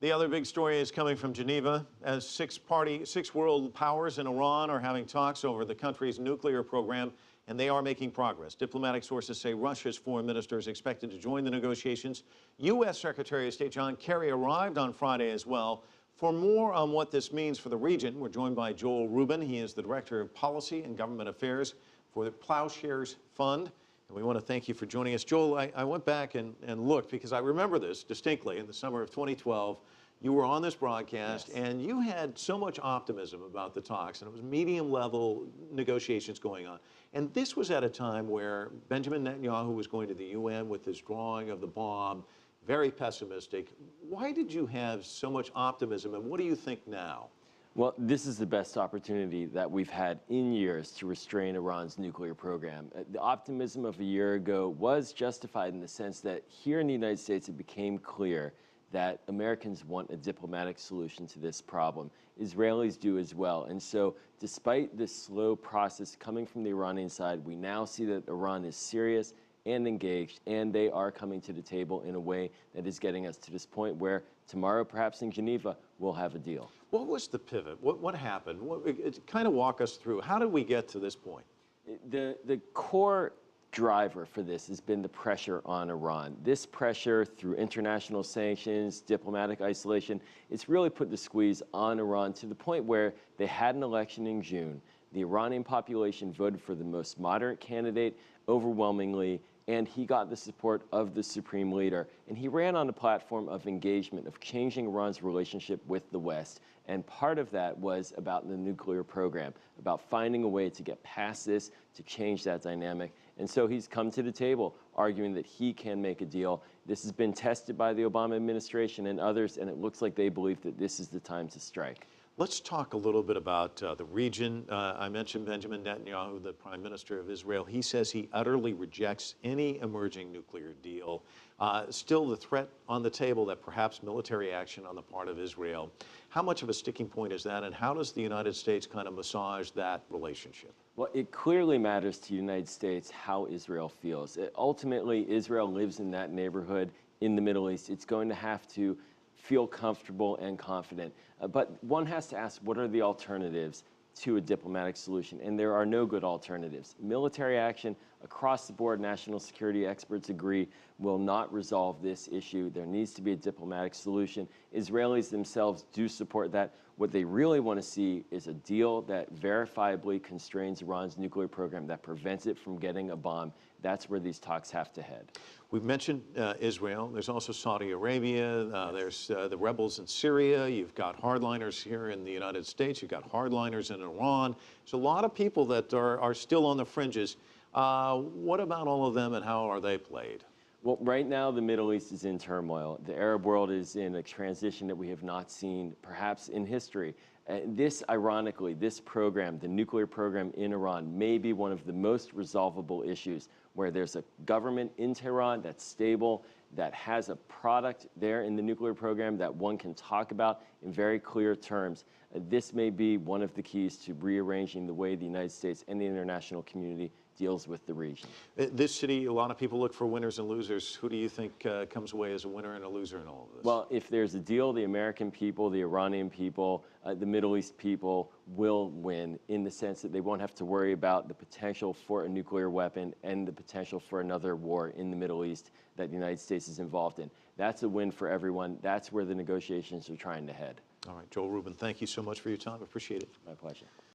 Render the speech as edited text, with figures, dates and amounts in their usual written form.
The other big story is coming from Geneva as six world powers in Iran are having talks over the country's nuclear program, and they are making progress. Diplomatic sources say Russia's foreign minister is expected to join the negotiations. U.S. Secretary of State John Kerry arrived on Friday as well. For more on what this means for the region, we're joined by Joel Rubin. He is the Director of Policy and Government Affairs for the Ploughshares Fund. And we want to thank you for joining us. Joel, I went back and looked because I remember this distinctly in the summer of 2012. You were on this broadcast, yes, and you had so much optimism about the talks, and it was medium-level negotiations going on. And this was at a time where Benjamin Netanyahu was going to the UN with his drawing of the bomb, very pessimistic. Why did you have so much optimism, and what do you think now? Well, this is the best opportunity that we've had in years to restrain Iran's nuclear program. The optimism of a year ago was justified in the sense that here in the United States it became clear that Americans want a diplomatic solution to this problem. Israelis do as well. And so despite this slow process coming from the Iranian side, we now see that Iran is serious and engaged, and they are coming to the table in a way that is getting us to this point where tomorrow, perhaps in Geneva, we'll have a deal. What was the pivot? What happened? Kind of walk us through. How did we get to this point? The core driver for this has been the pressure on Iran. This pressure through international sanctions, diplomatic isolation, it's really put the squeeze on Iran to the point where they had an election in June. The Iranian population voted for the most moderate candidate overwhelmingly, and he got the support of the supreme leader. And he ran on a platform of engagement, of changing Iran's relationship with the West. And part of that was about the nuclear program, about finding a way to get past this, to change that dynamic. And so he's come to the table arguing that he can make a deal. This has been tested by the Obama administration and others, and it looks like they believe that this is the time to strike. Let's talk a little bit about the region. I mentioned Benjamin Netanyahu, the Prime Minister of Israel. He says he utterly rejects any emerging nuclear deal. Still the threat on the table that perhaps military action on the part of Israel. How much of a sticking point is that, and how does the United States kind of massage that relationship? Well, it clearly matters to the United States how Israel feels. Ultimately, Israel lives in that neighborhood in the Middle East. It's going to have to feel comfortable and confident. But one has to ask, what are the alternatives to a diplomatic solution? And there are no good alternatives. Military action across the board, national security experts agree, will not resolve this issue. There needs to be a diplomatic solution. Israelis themselves do support that. What they really want to see is a deal that verifiably constrains Iran's nuclear program, that prevents it from getting a bomb. That's where these talks have to head. We've mentioned Israel. There's also Saudi Arabia. There's the rebels in Syria. You've got hardliners here in the United States. You've got hardliners in Iran. There's a lot of people that are still on the fringes. What about all of them, and how are they played? Well, right now, the Middle East is in turmoil. The Arab world is in a transition that we have not seen, perhaps, in history. This, ironically, this program, the nuclear program in Iran, may be one of the most resolvable issues, where there's a government in Tehran that's stable, that has a product there in the nuclear program that one can talk about in very clear terms. This may be one of the keys to rearranging the way the United States and the international community deals with the region. This city, a lot of people look for winners and losers. Who do you think comes away as a winner and a loser in all of this? Well, if there's a deal, the American people, the Iranian people, the Middle East people will win, in the sense that they won't have to worry about the potential for a nuclear weapon and the potential for another war in the Middle East that the United States is involved in. That's a win for everyone. That's where the negotiations are trying to head. All right, Joel Rubin, thank you so much for your time. Appreciate it. My pleasure.